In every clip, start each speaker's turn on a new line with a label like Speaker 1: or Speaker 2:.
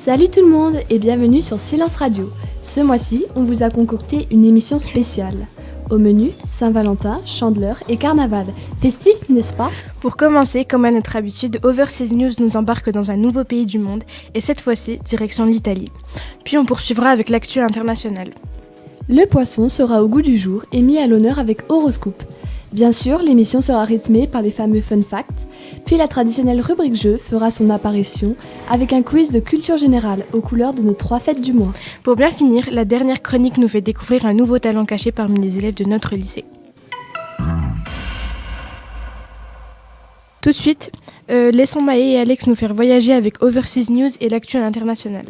Speaker 1: Salut tout le monde et bienvenue sur Silence Radio. Ce mois-ci, on vous a concocté une émission spéciale. Au menu, Saint-Valentin, Chandeleur et Carnaval. Festif, n'est-ce pas ?
Speaker 2: Pour commencer, comme à notre habitude, Overseas News nous embarque dans un nouveau pays du monde et cette fois-ci, direction l'Italie. Puis on poursuivra avec l'actu internationale.
Speaker 1: Le poisson sera au goût du jour et mis à l'honneur avec Horoscope. Bien sûr, l'émission sera rythmée par les fameux fun facts, puis la traditionnelle rubrique jeu fera son apparition avec un quiz de culture générale aux couleurs de nos 3 fêtes du mois.
Speaker 2: Pour bien finir, la dernière chronique nous fait découvrir un nouveau talent caché parmi les élèves de notre lycée. Tout de suite, laissons Maë et Alex nous faire voyager avec Overseas News et l'actu à l'international.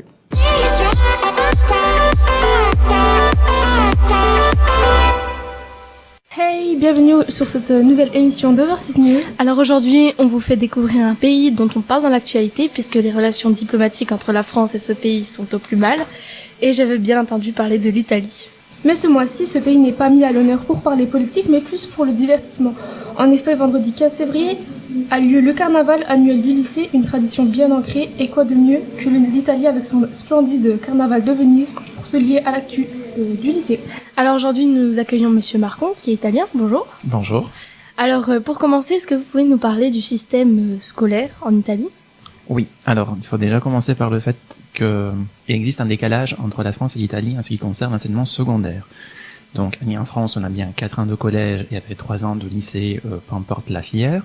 Speaker 2: Hey, bienvenue sur cette nouvelle émission d'Overseas News.
Speaker 3: Alors aujourd'hui, on vous fait découvrir un pays dont on parle dans l'actualité puisque les relations diplomatiques entre la France et ce pays sont au plus mal. Et j'avais bien entendu parler de l'Italie.
Speaker 2: Mais ce mois-ci, ce pays n'est pas mis à l'honneur pour parler politique, mais plus pour le divertissement. En effet, vendredi 15 février a lieu le carnaval annuel du lycée, une tradition bien ancrée. Et quoi de mieux que l'Italie avec son splendide carnaval de Venise pour se lier à l'actu du lycée.
Speaker 3: Alors aujourd'hui, nous accueillons Monsieur Marcon, qui est italien. Bonjour.
Speaker 4: Bonjour.
Speaker 3: Alors pour commencer, est-ce que vous pouvez nous parler du système scolaire en Italie ?
Speaker 4: Oui, alors il faut déjà commencer par le fait qu'il existe un décalage entre la France et l'Italie en ce qui concerne l'enseignement secondaire. Donc en France, on a bien 4 ans de collège et après 3 ans de lycée, peu importe la filière.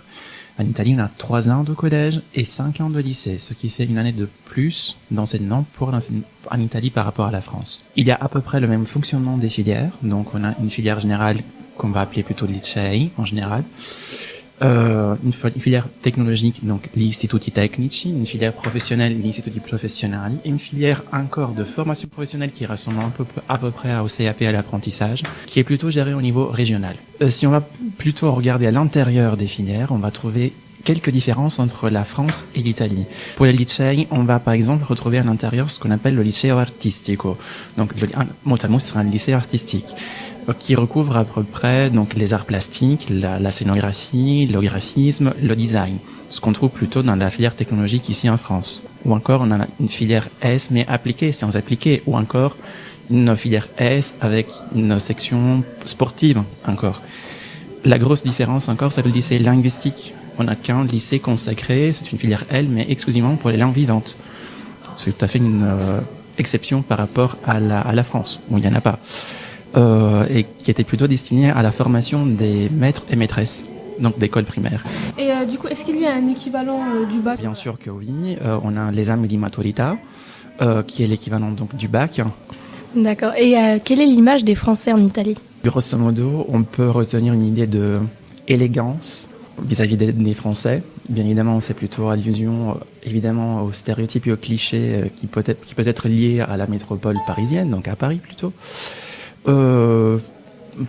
Speaker 4: En Italie, on a 3 ans de collège et 5 ans de lycée, ce qui fait une année de plus d'enseignement en Italie par rapport à la France. Il y a à peu près le même fonctionnement des filières, donc on a une filière générale qu'on va appeler plutôt licei en général, une filière technologique, donc gli istituti tecnici, une filière professionnelle, gli istituti professionali, et une filière encore de formation professionnelle qui ressemble à peu près au CAP à l'apprentissage, qui est plutôt gérée au niveau régional. Si on va plutôt regarder à l'intérieur des filières, on va trouver quelques différences entre la France et l'Italie. Pour les lycées, on va par exemple retrouver à l'intérieur ce qu'on appelle le liceo artistico. Donc, mot à mot, ce sera un lycée artistique qui recouvre à peu près donc les arts plastiques, la scénographie, le graphisme, le design, ce qu'on trouve plutôt dans la filière technologique ici en France. Ou encore, on a une filière S mais appliquée, sciences appliquées, ou encore une filière S avec une section sportive encore. La grosse différence encore, c'est le lycée linguistique. On n'a qu'un lycée consacré, c'est une filière L, mais exclusivement pour les langues vivantes. C'est tout à fait une exception par rapport à la France, où il n'y en a pas. Et qui était plutôt destiné à la formation des maîtres et maîtresses, donc d'école primaire.
Speaker 2: Et du coup, est-ce qu'il y a un équivalent du bac ?
Speaker 4: Bien sûr que oui. On a l'esame di maturità, qui est l'équivalent donc du bac.
Speaker 3: D'accord. Et quelle est l'image des Français en Italie ?
Speaker 4: Grosso modo, on peut retenir une idée de élégance vis-à-vis des Français. Bien évidemment, on fait plutôt allusion évidemment aux stéréotypes et aux clichés qui peut être lié à la métropole parisienne, donc à Paris plutôt.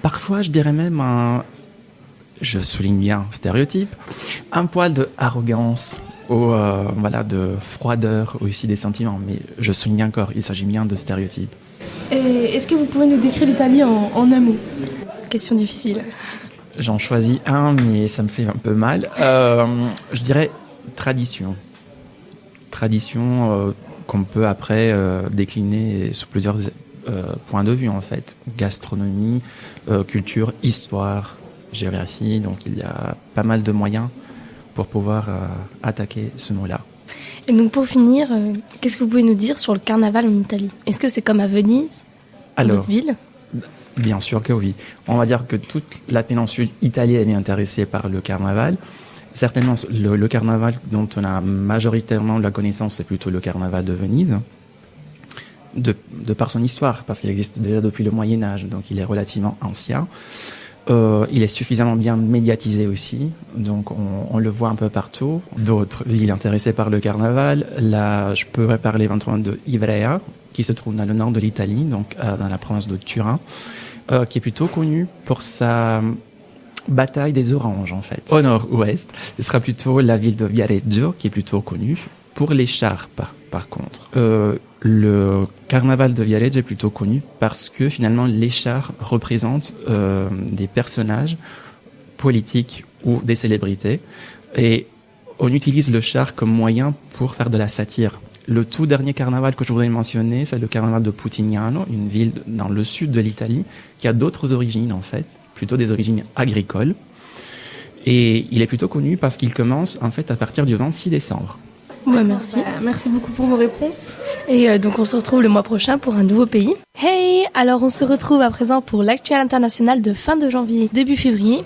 Speaker 4: Parfois, je dirais même je souligne bien stéréotype, un poil de arrogance ou de froideur aussi des sentiments, mais je souligne encore, il s'agit bien de stéréotypes.
Speaker 2: Et est-ce que vous pouvez nous décrire l'Italie en un mot ?
Speaker 3: Question difficile.
Speaker 4: J'en choisis un, mais ça me fait un peu mal. Je dirais tradition. Tradition qu'on peut après décliner sous plusieurs points de vue en fait. Gastronomie, culture, histoire, géographie. Donc il y a pas mal de moyens pour pouvoir attaquer ce mot-là.
Speaker 3: Et donc pour finir, qu'est-ce que vous pouvez nous dire sur le carnaval en Italie ? Est-ce que c'est comme à Venise, ou d'autres villes ?
Speaker 4: Bien sûr que oui. On va dire que toute la péninsule italienne est intéressée par le carnaval. Certainement, le carnaval dont on a majoritairement la connaissance, c'est plutôt le carnaval de Venise, de par son histoire, parce qu'il existe déjà depuis le Moyen-Âge, donc il est relativement ancien. Il est suffisamment bien médiatisé aussi, donc on le voit un peu partout. D'autres villes intéressées par le carnaval, là je pourrais parler éventuellement de Ivrea, qui se trouve dans le nord de l'Italie, donc dans la province de Turin, qui est plutôt connue pour sa bataille des oranges en fait. Au nord-ouest, ce sera plutôt la ville de Viareggio, qui est plutôt connue pour les chars par contre. Le carnaval de Viareggio est plutôt connu parce que finalement les chars représentent des personnages politiques ou des célébrités et on utilise le char comme moyen pour faire de la satire Le tout dernier carnaval que je voudrais mentionner, c'est le carnaval de Putignano, une ville dans le sud de l'Italie, qui a d'autres origines en fait, plutôt des origines agricoles. Et il est plutôt connu parce qu'il commence en fait à partir du 26 décembre.
Speaker 3: Ouais, merci.
Speaker 2: Merci beaucoup pour vos réponses.
Speaker 3: Et donc on se retrouve le mois prochain pour un nouveau pays. Hey, alors on se retrouve à présent pour l'actuel international de fin de janvier, début février.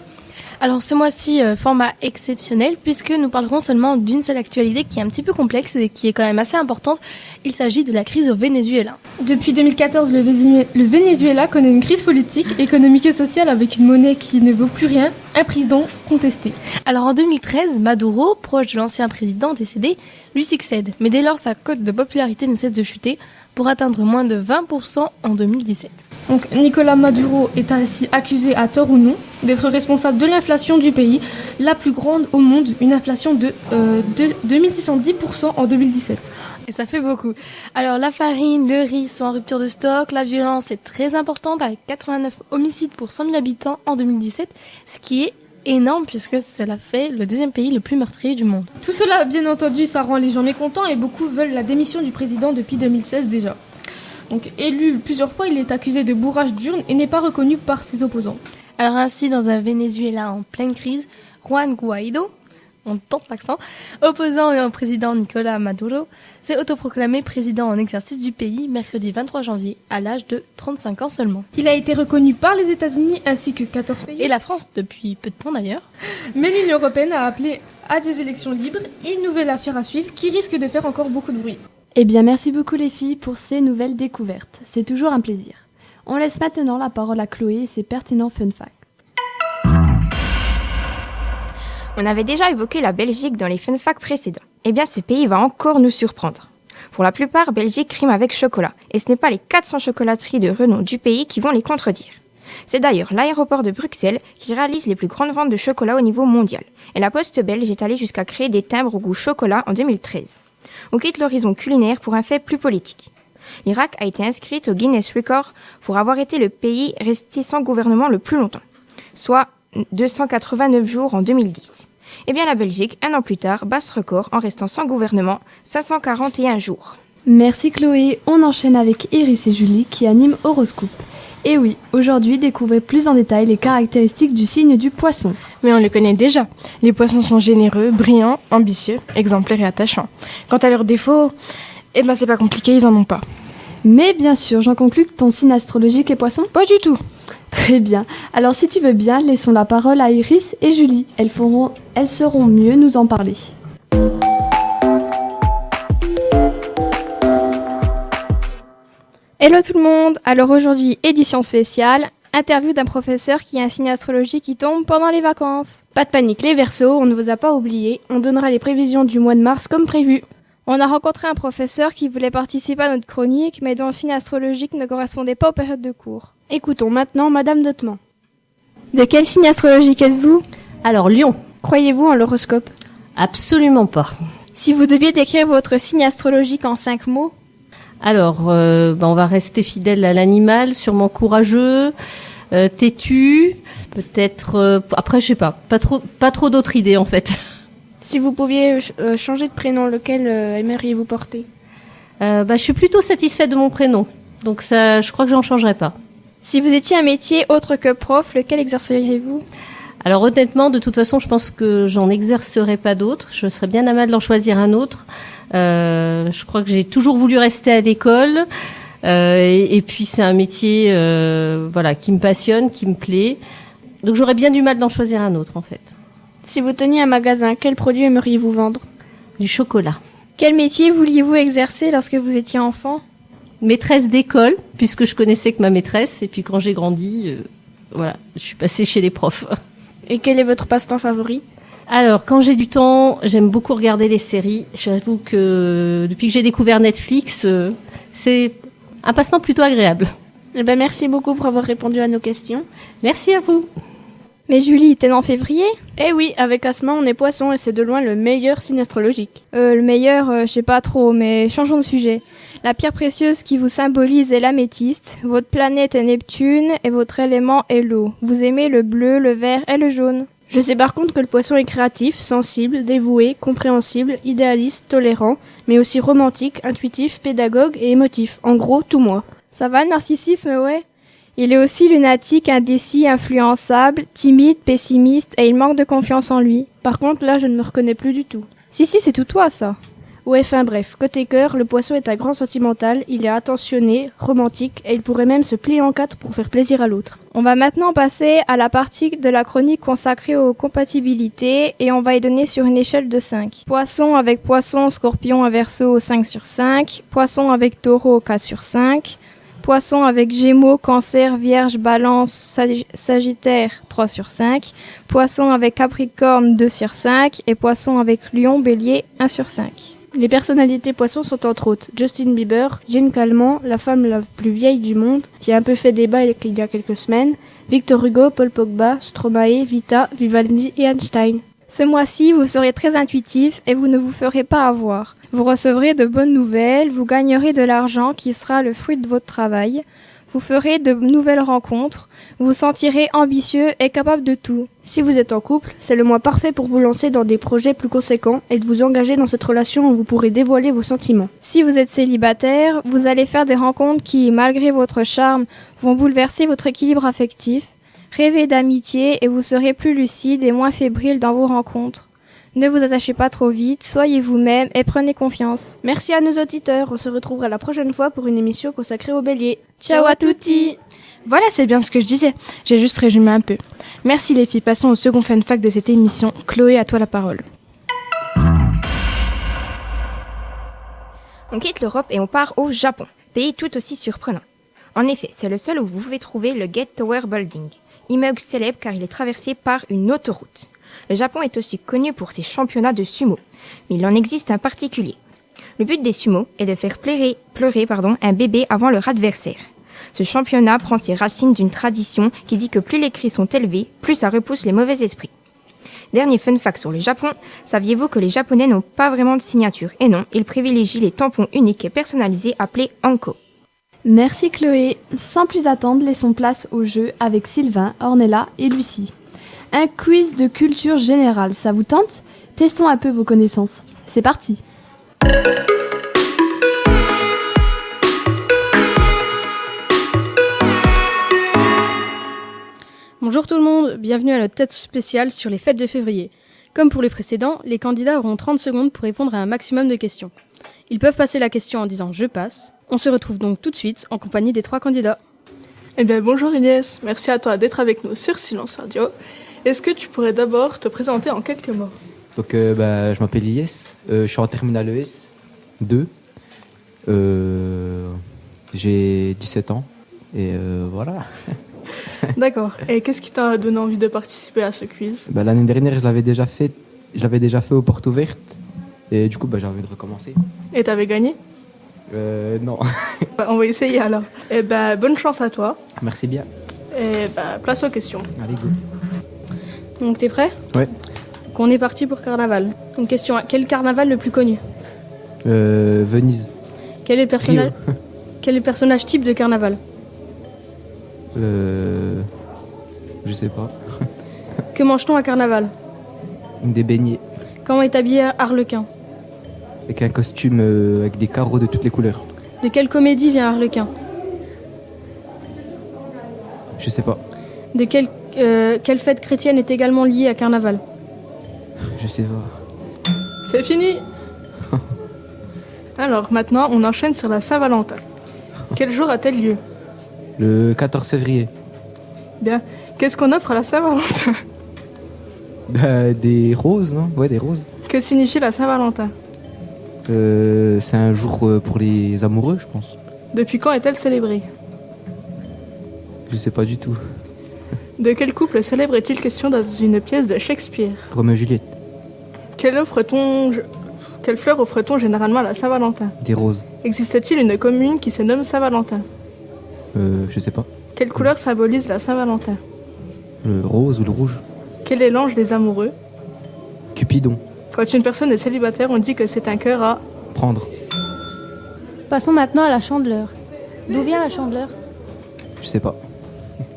Speaker 3: Alors ce mois-ci, format exceptionnel puisque nous parlerons seulement d'une seule actualité qui est un petit peu complexe et qui est quand même assez importante. Il s'agit de la crise au Venezuela.
Speaker 2: Depuis 2014, le Venezuela connaît une crise politique, économique et sociale avec une monnaie qui ne vaut plus rien, un président contesté.
Speaker 3: Alors en 2013, Maduro, proche de l'ancien président décédé, lui succède. Mais dès lors, sa cote de popularité ne cesse de chuter pour atteindre moins de 20% en 2017.
Speaker 2: Donc Nicolas Maduro est ainsi accusé, à tort ou non, d'être responsable de l'inflation du pays, la plus grande au monde, une inflation de 2610% en 2017.
Speaker 3: Et ça fait beaucoup. Alors la farine, le riz sont en rupture de stock, la violence est très importante avec 89 homicides pour 100 000 habitants en 2017, ce qui est énorme puisque cela fait le deuxième pays le plus meurtrier du monde.
Speaker 2: Tout cela, bien entendu, ça rend les gens mécontents et beaucoup veulent la démission du président depuis 2016 déjà. Donc élu plusieurs fois, il est accusé de bourrage d'urnes et n'est pas reconnu par ses opposants.
Speaker 3: Alors ainsi, dans un Venezuela en pleine crise, Juan Guaido, on tente l'accent, opposant au président Nicolas Maduro, s'est autoproclamé président en exercice du pays mercredi 23 janvier, à l'âge de 35 ans seulement.
Speaker 2: Il a été reconnu par les États-Unis ainsi que 14 pays.
Speaker 3: Et la France depuis peu de temps d'ailleurs.
Speaker 2: Mais l'Union européenne a appelé à des élections libres, une nouvelle affaire à suivre qui risque de faire encore beaucoup de bruit.
Speaker 1: Eh bien, merci beaucoup les filles pour ces nouvelles découvertes. C'est toujours un plaisir. On laisse maintenant la parole à Chloé et ses pertinents fun facts.
Speaker 5: On avait déjà évoqué la Belgique dans les fun facts précédents. Eh bien, ce pays va encore nous surprendre. Pour la plupart, Belgique rime avec chocolat, et ce n'est pas les 400 chocolateries de renom du pays qui vont les contredire. C'est d'ailleurs l'aéroport de Bruxelles qui réalise les plus grandes ventes de chocolat au niveau mondial, et la Poste belge est allée jusqu'à créer des timbres au goût chocolat en 2013. On quitte l'horizon culinaire pour un fait plus politique. L'Irak a été inscrite au Guinness Record pour avoir été le pays resté sans gouvernement le plus longtemps, soit 289 jours en 2010. Eh bien la Belgique, un an plus tard, bat ce record en restant sans gouvernement 541 jours.
Speaker 1: Merci Chloé, on enchaîne avec Iris et Julie qui animent Horoscope. Et oui, aujourd'hui, découvrez plus en détail les caractéristiques du signe du poisson.
Speaker 6: Mais on les connaît déjà. Les poissons sont généreux, brillants, ambitieux, exemplaires et attachants. Quant à leurs défauts, c'est pas compliqué, ils en ont pas.
Speaker 1: Mais bien sûr, j'en conclus que ton signe astrologique est poisson ?
Speaker 6: Pas du tout.
Speaker 1: Très bien. Alors si tu veux bien, laissons la parole à Iris et Julie. Elles sauront mieux nous en parler.
Speaker 7: Hello tout le monde. Alors aujourd'hui, édition spéciale, interview d'un professeur qui a un signe astrologique qui tombe pendant les vacances.
Speaker 8: Pas de panique les Verseaux, on ne vous a pas oublié, on donnera les prévisions du mois de mars comme prévu.
Speaker 7: On a rencontré un professeur qui voulait participer à notre chronique, mais dont le signe astrologique ne correspondait pas aux périodes de cours.
Speaker 8: Écoutons maintenant Madame Dotman.
Speaker 7: De quel signe astrologique êtes-vous ?
Speaker 9: Alors Lion.
Speaker 8: Croyez-vous en l'horoscope ?
Speaker 9: Absolument pas.
Speaker 7: Si vous deviez décrire votre signe astrologique en 5 mots ?
Speaker 9: Alors, on va rester fidèle à l'animal, sûrement courageux, têtu, peut-être... après, je sais pas trop d'autres idées en fait.
Speaker 8: Si vous pouviez changer de prénom, lequel aimeriez-vous porter ?
Speaker 9: Je suis plutôt satisfaite de mon prénom, donc ça, je crois que j'en changerai pas.
Speaker 7: Si vous étiez un métier autre que prof, lequel exerceriez-vous ?
Speaker 9: Alors honnêtement, de toute façon, je pense que j'en exercerai pas d'autres. Je serais bien à mal d'en choisir un autre. Je crois que j'ai toujours voulu rester à l'école. Et puis c'est un métier qui me passionne, qui me plaît. Donc j'aurais bien du mal d'en choisir un autre en fait.
Speaker 8: Si vous teniez un magasin, quel produit aimeriez-vous vendre ?
Speaker 9: Du chocolat.
Speaker 7: Quel métier vouliez-vous exercer lorsque vous étiez enfant ?
Speaker 9: Maîtresse d'école, puisque je connaissais que ma maîtresse. Et puis quand j'ai grandi, je suis passée chez les profs.
Speaker 8: Et quel est votre passe-temps favori ?
Speaker 9: Alors, quand j'ai du temps, j'aime beaucoup regarder les séries. J'avoue que depuis que j'ai découvert Netflix, c'est un passe-temps plutôt agréable.
Speaker 8: Merci beaucoup pour avoir répondu à nos questions.
Speaker 9: Merci à vous.
Speaker 7: Mais Julie, t'es né en février ?
Speaker 8: Eh oui, avec Asma, on est poisson et c'est de loin le meilleur signe astrologique.
Speaker 7: Le meilleur, je sais pas trop, mais changeons de sujet. La pierre précieuse qui vous symbolise est l'améthyste, votre planète est Neptune et votre élément est l'eau. Vous aimez le bleu, le vert et le jaune.
Speaker 8: Je sais par contre que le poisson est créatif, sensible, dévoué, compréhensible, idéaliste, tolérant, mais aussi romantique, intuitif, pédagogue et émotif. En gros, tout moi.
Speaker 7: Ça va, le narcissisme, ouais. Il est aussi lunatique, indécis, influençable, timide, pessimiste et il manque de confiance en lui.
Speaker 8: Par contre, là, je ne me reconnais plus du tout.
Speaker 7: Si, c'est tout toi, ça.
Speaker 8: Ouais, enfin bref, côté cœur, le poisson est un grand sentimental, il est attentionné, romantique, et il pourrait même se plier en quatre pour faire plaisir à l'autre.
Speaker 7: On va maintenant passer à la partie de la chronique consacrée aux compatibilités et on va y donner sur une échelle de 5. Poisson avec poisson, scorpion et verseau 5 sur 5. Poisson avec taureau 4 sur 5. Poisson avec gémeaux, cancer, vierge, balance, sagittaire 3 sur 5. Poisson avec capricorne 2 sur 5. Et poisson avec lion, bélier 1 sur 5.
Speaker 8: Les personnalités poissons sont entre autres Justin Bieber, Jeanne Calment, la femme la plus vieille du monde, qui a un peu fait débat il y a quelques semaines, Victor Hugo, Paul Pogba, Stromae, Vita, Vivaldi et Einstein.
Speaker 7: Ce mois-ci, vous serez très intuitif et vous ne vous ferez pas avoir. Vous recevrez de bonnes nouvelles, vous gagnerez de l'argent qui sera le fruit de votre travail, vous ferez de nouvelles rencontres, vous vous sentirez ambitieux et capable de tout.
Speaker 8: Si vous êtes en couple, c'est le mois parfait pour vous lancer dans des projets plus conséquents et de vous engager dans cette relation où vous pourrez dévoiler vos sentiments.
Speaker 7: Si vous êtes célibataire, vous allez faire des rencontres qui, malgré votre charme, vont bouleverser votre équilibre affectif. Rêvez d'amitié et vous serez plus lucide et moins fébrile dans vos rencontres. Ne vous attachez pas trop vite, soyez vous-même et prenez confiance.
Speaker 8: Merci à nos auditeurs, on se retrouvera la prochaine fois pour une émission consacrée au bélier.
Speaker 7: Ciao à tutti!
Speaker 6: Voilà, c'est bien ce que je disais. J'ai juste résumé un peu. Merci les filles, passons au second fun fact de cette émission. Chloé, à toi la parole.
Speaker 5: On quitte l'Europe et on part au Japon, pays tout aussi surprenant. En effet, c'est le seul où vous pouvez trouver le Gate Tower Building, immeuble célèbre car il est traversé par une autoroute. Le Japon est aussi connu pour ses championnats de sumo, mais il en existe un particulier. Le but des sumo est de faire pleurer un bébé avant leur adversaire. Ce championnat prend ses racines d'une tradition qui dit que plus les cris sont élevés, plus ça repousse les mauvais esprits. Dernier fun fact sur le Japon, saviez-vous que les Japonais n'ont pas vraiment de signature? Et non, ils privilégient les tampons uniques et personnalisés appelés Anko.
Speaker 1: Merci Chloé. Sans plus attendre, laissons place au jeu avec Sylvain, Ornella et Lucie. Un quiz de culture générale, ça vous tente? Testons un peu vos connaissances. C'est parti.
Speaker 10: Bonjour tout le monde, bienvenue à notre test spéciale sur les fêtes de février. Comme pour les précédents, les candidats auront 30 secondes pour répondre à un maximum de questions. Ils peuvent passer la question en disant « je passe ». On se retrouve donc tout de suite en compagnie des 3 candidats.
Speaker 11: Eh bien bonjour Inès, merci à toi d'être avec nous sur Silence Radio. Est-ce que tu pourrais d'abord te présenter en quelques mots?
Speaker 12: Donc je m'appelle Ies, je suis en terminale ES 2. J'ai 17 ans et voilà.
Speaker 11: D'accord. Et qu'est-ce qui t'a donné envie de participer à ce quiz?
Speaker 12: L'année dernière, je l'avais déjà fait aux portes ouvertes et du coup j'ai envie de recommencer.
Speaker 11: Et t'avais gagné?
Speaker 12: Non.
Speaker 11: On va essayer alors. Eh ben bonne chance à toi.
Speaker 12: Merci bien.
Speaker 11: Et place aux questions.
Speaker 12: Allez go.
Speaker 10: Donc t'es prêt?
Speaker 12: Ouais.
Speaker 10: Donc on est parti pour carnaval. Une question, quel est le carnaval le plus connu?
Speaker 12: Venise.
Speaker 10: Quel est le personnage type de carnaval?
Speaker 12: Je sais pas.
Speaker 10: Que mange-t-on à carnaval?
Speaker 12: Des beignets.
Speaker 10: Comment est habillé Harlequin?
Speaker 12: Avec un costume avec des carreaux de toutes les couleurs.
Speaker 10: De quelle comédie vient Harlequin?
Speaker 12: Je sais pas.
Speaker 10: De quelle fête chrétienne est également liée à carnaval?
Speaker 12: Je sais pas.
Speaker 11: C'est fini. Alors maintenant on enchaîne sur la Saint-Valentin. Quel jour a-t-elle lieu?
Speaker 12: Le 14 février.
Speaker 11: Bien. Qu'est-ce qu'on offre à la Saint-Valentin?
Speaker 12: Des roses, non? Ouais, des roses.
Speaker 11: Que signifie la Saint-Valentin?
Speaker 12: C'est un jour pour les amoureux, je pense.
Speaker 11: Depuis quand est-elle célébrée?
Speaker 12: Je sais pas du tout.
Speaker 11: De quel couple célèbre est-il question dans une pièce de Shakespeare?
Speaker 12: Roméo et Juliette.
Speaker 11: Quelle fleur offre-t-on généralement à la Saint-Valentin?
Speaker 12: Des roses.
Speaker 11: Existe-t-il une commune qui se nomme Saint-Valentin?
Speaker 12: Je sais pas.
Speaker 11: Quelle couleur symbolise la Saint-Valentin?
Speaker 12: Le rose ou le rouge?
Speaker 11: Quel est l'ange des amoureux?
Speaker 12: Cupidon.
Speaker 11: Quand une personne est célibataire, on dit que c'est un cœur à
Speaker 12: prendre.
Speaker 13: Passons maintenant à la Chandeleur. D'où vient la Chandeleur?
Speaker 12: Je sais pas.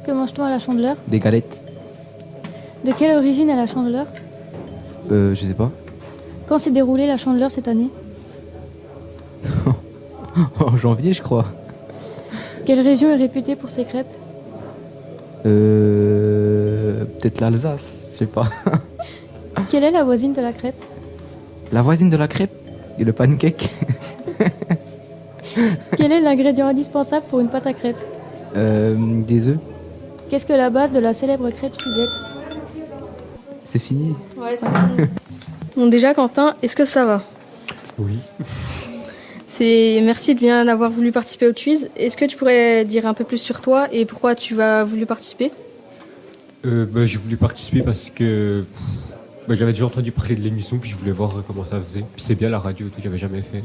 Speaker 13: Que mange-t-on à la Chandeleur?
Speaker 12: Des galettes.
Speaker 13: De quelle origine est la Chandeleur?
Speaker 12: Je sais pas.
Speaker 13: Quand s'est déroulée la Chandeleur cette année?
Speaker 12: En janvier, je crois.
Speaker 13: Quelle région est réputée pour ses crêpes?
Speaker 12: Peut-être l'Alsace, je sais pas.
Speaker 13: Quelle est la voisine de la crêpe?
Speaker 12: La voisine de la crêpe et le pancake.
Speaker 13: Quel est l'ingrédient indispensable pour une pâte à crêpes?
Speaker 12: Des œufs.
Speaker 13: Qu'est-ce que la base de la célèbre crêpe Suzette?
Speaker 12: C'est fini.
Speaker 10: Ouais, c'est fini. Bon, déjà, Quentin, est-ce que ça va?
Speaker 14: Oui.
Speaker 10: Merci de bien avoir voulu participer au quiz. Est-ce que tu pourrais dire un peu plus sur toi et pourquoi tu as voulu participer?
Speaker 14: J'ai voulu participer parce que j'avais déjà entendu parler de l'émission, puis je voulais voir comment ça faisait. Puis c'est bien la radio, tout, j'avais jamais fait.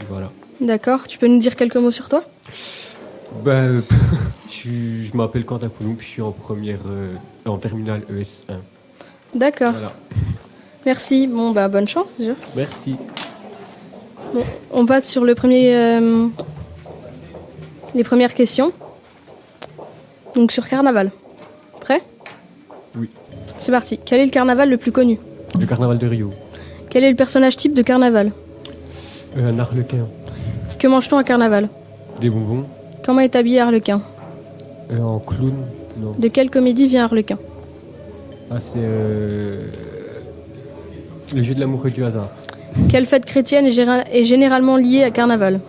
Speaker 14: Voilà.
Speaker 10: D'accord. Tu peux nous dire quelques mots sur toi?
Speaker 14: Je m'appelle Quentin Coulomb, puis je suis en terminale ES1.
Speaker 10: D'accord.
Speaker 14: Voilà.
Speaker 10: Merci. Bon, bonne chance déjà.
Speaker 14: Merci.
Speaker 10: Bon, on passe sur les premières questions. Donc sur carnaval. Prêt?
Speaker 14: Oui.
Speaker 10: C'est parti. Quel est le carnaval le plus connu?
Speaker 14: Le carnaval de Rio.
Speaker 10: Quel est le personnage type de carnaval?
Speaker 14: Un arlequin.
Speaker 10: Que mange-t-on à carnaval?
Speaker 14: Des bonbons.
Speaker 10: Comment est habillé Arlequin?
Speaker 14: En clown. Non.
Speaker 10: De quelle comédie vient Arlequin?
Speaker 14: Ah, c'est le jeu de l'amour et du hasard.
Speaker 10: Quelle fête chrétienne est généralement liée à carnaval?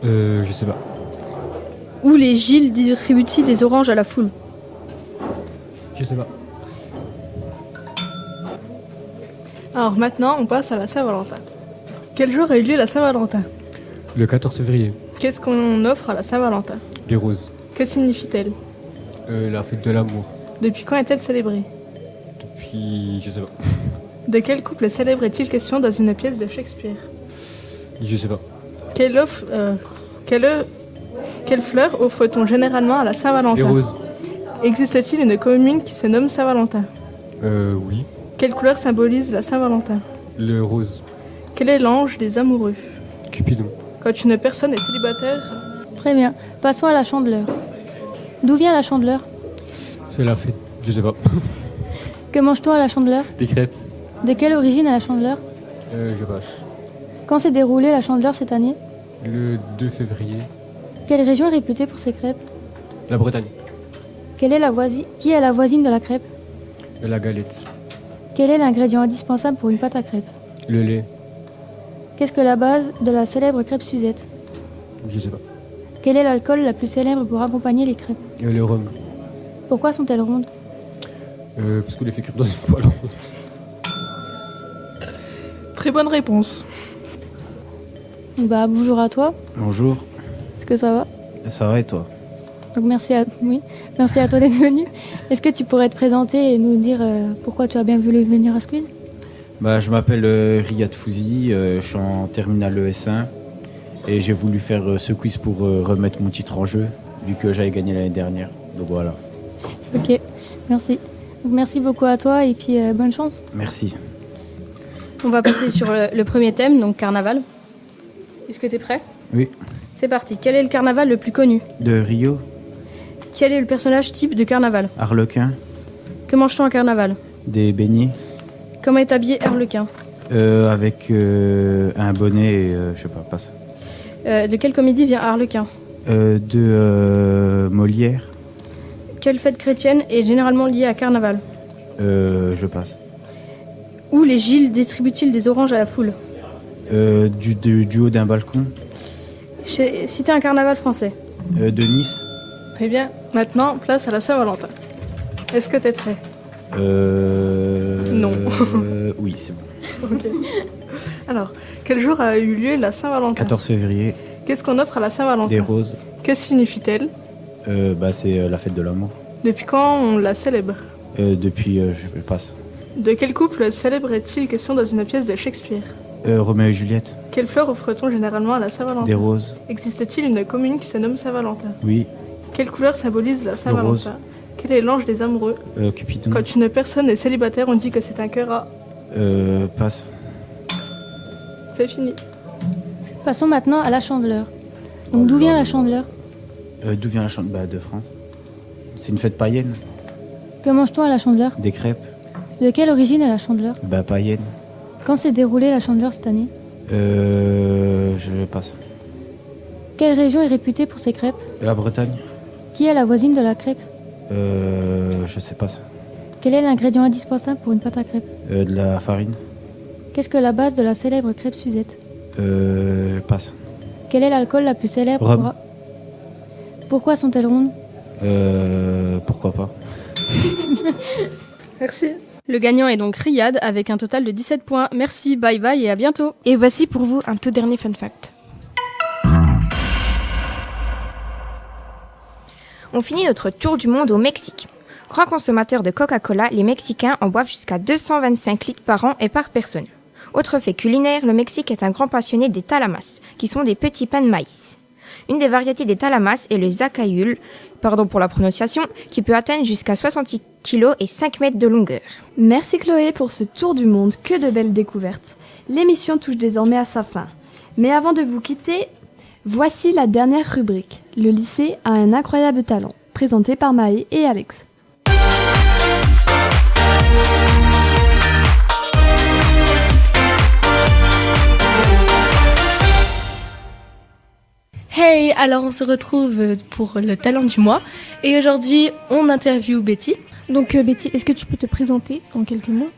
Speaker 14: Je sais pas.
Speaker 10: Où les Gilles distribuent-ils des oranges à la foule?
Speaker 14: Je sais pas.
Speaker 11: Alors maintenant, on passe à la Saint-Valentin. Quel jour a eu lieu la Saint-Valentin?
Speaker 14: Le 14 février.
Speaker 11: Qu'est-ce qu'on offre à la Saint-Valentin?
Speaker 14: Les roses.
Speaker 11: Que signifie-t-elle?
Speaker 14: La fête de l'amour.
Speaker 11: Depuis quand est-elle célébrée?
Speaker 14: Depuis... je sais pas.
Speaker 11: De quel couple célèbre est-il question dans une pièce de Shakespeare?
Speaker 14: Je sais pas.
Speaker 11: Quelle fleur offre-t-on généralement à la Saint-Valentin?
Speaker 14: Les roses.
Speaker 11: Existe-t-il une commune qui se nomme Saint-Valentin?
Speaker 14: Oui.
Speaker 11: Quelle couleur symbolise la Saint-Valentin?
Speaker 14: Le rose.
Speaker 11: Quel est l'ange des amoureux?
Speaker 14: Cupidon.
Speaker 11: Quand une personne est célibataire...
Speaker 13: Très bien. Passons à la Chandeleur. D'où vient la Chandeleur?
Speaker 14: C'est la fête. Je sais pas.
Speaker 13: Que mange-t-on à la Chandeleur?
Speaker 14: Des crêpes.
Speaker 13: De quelle origine est la Chandeleur?
Speaker 14: Je passe.
Speaker 13: Quand s'est déroulée la Chandeleur cette année?
Speaker 14: Le 2 février.
Speaker 13: Quelle région est réputée pour ses crêpes?
Speaker 14: La Bretagne.
Speaker 13: Qui est la voisine de la crêpe?
Speaker 14: La galette.
Speaker 13: Quel est l'ingrédient indispensable pour une pâte à crêpes?
Speaker 14: Le lait.
Speaker 13: Qu'est-ce que la base de la célèbre crêpe Suzette?
Speaker 14: Je sais pas.
Speaker 13: Quel est l'alcool la plus célèbre pour accompagner les crêpes?
Speaker 14: Le rhum.
Speaker 13: Pourquoi sont-elles rondes?
Speaker 14: Parce qu'on les fait cuire dans une poêle ronde.
Speaker 11: Très bonne réponse.
Speaker 13: Bonjour à toi.
Speaker 15: Bonjour.
Speaker 13: Est-ce que ça va?
Speaker 15: Ça va et toi?
Speaker 13: Donc merci à toi d'être venu. Est-ce que tu pourrais te présenter et nous dire pourquoi tu as bien voulu venir à ce quiz?
Speaker 15: Je m'appelle Riyad Fouzi, je suis en terminale ES1 et j'ai voulu faire ce quiz pour remettre mon titre en jeu vu que j'avais gagné l'année dernière. Donc voilà.
Speaker 13: Ok, merci. Donc, merci beaucoup à toi et puis bonne chance.
Speaker 15: Merci.
Speaker 10: On va passer sur le premier thème, donc carnaval. Est-ce que tu es prêt?
Speaker 15: Oui.
Speaker 10: C'est parti. Quel est le carnaval le plus connu?
Speaker 15: De Rio.
Speaker 10: Quel est le personnage type de carnaval?
Speaker 15: Arlequin.
Speaker 10: Que mange-t-on à carnaval?
Speaker 15: Des beignets.
Speaker 10: Comment est habillé Arlequin?
Speaker 15: Avec un bonnet et je sais pas, passe.
Speaker 10: De quelle comédie vient Arlequin?
Speaker 15: De Molière.
Speaker 10: Quelle fête chrétienne est généralement liée à carnaval?
Speaker 15: Je passe.
Speaker 10: Où les Gilles distribuent-ils des oranges à la foule?
Speaker 15: Du haut d'un balcon.
Speaker 10: Citez un carnaval français.
Speaker 15: De Nice.
Speaker 11: Très bien. Maintenant, place à la Saint-Valentin. Est-ce que t'es prêt? Non.
Speaker 15: Oui, c'est bon.
Speaker 11: Ok. Alors, quel jour a eu lieu la Saint-Valentin?
Speaker 15: 14 février.
Speaker 11: Qu'est-ce qu'on offre à la Saint-Valentin?
Speaker 15: Des roses.
Speaker 11: Que signifie-t-elle?
Speaker 15: C'est la fête de l'amour.
Speaker 11: Depuis quand on la célèbre?
Speaker 15: Depuis, je passe.
Speaker 11: De quel couple célèbre est-il question dans une pièce de Shakespeare?
Speaker 15: Roméo et Juliette.
Speaker 11: Quelle fleur offre-t-on généralement à la Saint-Valentin?
Speaker 15: Des roses.
Speaker 11: Existe-t-il une commune qui se nomme Saint-Valentin?
Speaker 15: Oui.
Speaker 11: Quelle couleur symbolise la Saint-Valentin?
Speaker 15: Rose.
Speaker 11: Quel est l'ange des amoureux?
Speaker 15: Cupidon.
Speaker 11: Quand une personne est célibataire, on dit que c'est un cœur à...
Speaker 15: Passe.
Speaker 11: C'est fini.
Speaker 13: Passons maintenant à la Chandeleur. Donc d'où vient la Chandeleur?
Speaker 15: D'où vient la Chandeleur? De France. C'est une fête païenne.
Speaker 13: Que mange-t-on à la Chandeleur?
Speaker 15: Des crêpes.
Speaker 13: De quelle origine est la Chandeleur?
Speaker 15: Bah, païenne.
Speaker 13: Quand s'est déroulée la Chandeleur cette année?
Speaker 15: Je passe.
Speaker 13: Quelle région est réputée pour ses crêpes?
Speaker 15: La Bretagne.
Speaker 13: Qui est la voisine de la crêpe?
Speaker 15: Je sais pas ça.
Speaker 13: Quel est l'ingrédient indispensable pour une pâte à crêpes?
Speaker 15: De la farine.
Speaker 13: Qu'est-ce que la base de la célèbre crêpe Suzette?
Speaker 15: Passe.
Speaker 13: Quel est l'alcool la plus célèbre?
Speaker 15: Rhum.
Speaker 13: Pourquoi sont-elles rondes?
Speaker 15: Pourquoi pas.
Speaker 11: Merci.
Speaker 10: Le gagnant est donc Riyad avec un total de 17 points. Merci, bye bye et à bientôt.
Speaker 6: Et voici pour vous un tout dernier fun fact.
Speaker 5: On finit notre tour du monde au Mexique. Grand consommateur de Coca-Cola, les Mexicains en boivent jusqu'à 225 litres par an et par personne. Autre fait culinaire, le Mexique est un grand passionné des talamas, qui sont des petits pains de maïs. Une des variétés des talamas est le zacayul, pardon pour la prononciation, qui peut atteindre jusqu'à 60 kg et 5 mètres de longueur.
Speaker 1: Merci Chloé pour ce tour du monde, que de belles découvertes. L'émission touche désormais à sa fin. Mais avant de vous quitter, voici la dernière rubrique. Le lycée a un incroyable talent, présenté par Maë et Alex.
Speaker 3: Hey, alors on se retrouve pour le talent du mois et aujourd'hui on interviewe Betty.
Speaker 2: Donc Betty, est-ce que tu peux te présenter en quelques mots?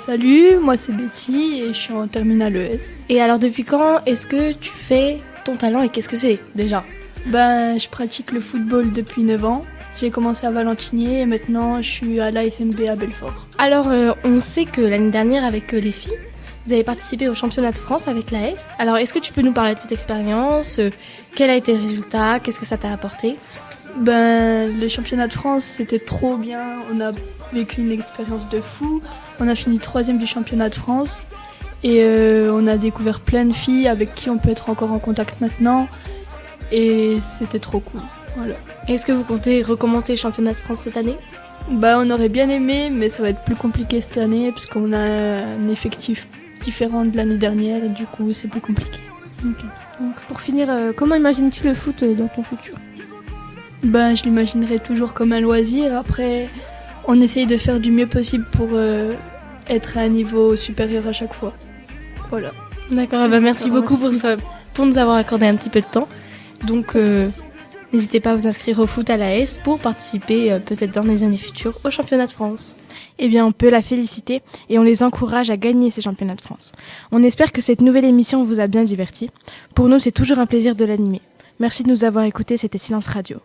Speaker 16: Salut, moi c'est Betty et je suis en terminale ES.
Speaker 3: Et alors depuis quand est-ce que tu fais ton talent et qu'est-ce que c'est déjà?
Speaker 16: Je pratique le football depuis 9 ans. J'ai commencé à Valentinier et maintenant je suis à l'ASMB à Belfort.
Speaker 3: Alors on sait que l'année dernière avec les filles, vous avez participé au championnat de France avec l'AS. Alors est-ce que tu peux nous parler de cette expérience? Quel a été le résultat? Qu'est-ce que ça t'a apporté?
Speaker 16: Le championnat de France c'était trop bien. On a vécu une expérience de fou. On a fini 3e du championnat de France. Et on a découvert plein de filles avec qui on peut être encore en contact maintenant. Et c'était trop cool. Voilà.
Speaker 3: Est-ce que vous comptez recommencer le championnat de France cette année?
Speaker 16: On aurait bien aimé, mais ça va être plus compliqué cette année parce qu'on a un effectif différent de l'année dernière et du coup c'est plus compliqué.
Speaker 2: Okay. Donc pour finir, comment imagines-tu le foot dans ton futur?
Speaker 16: Je l'imaginerai toujours comme un loisir. Après, on essaye de faire du mieux possible pour être à un niveau supérieur à chaque fois. Voilà.
Speaker 3: D'accord, merci beaucoup pour nous avoir accordé un petit peu de temps. Donc n'hésitez pas à vous inscrire au foot à l'AS pour participer peut-être dans les années futures au championnat de France.
Speaker 6: Eh bien, on peut la féliciter et on les encourage à gagner ces championnats de France. On espère que cette nouvelle émission vous a bien diverti. Pour nous, c'est toujours un plaisir de l'animer. Merci de nous avoir écoutés, c'était Silence Radio.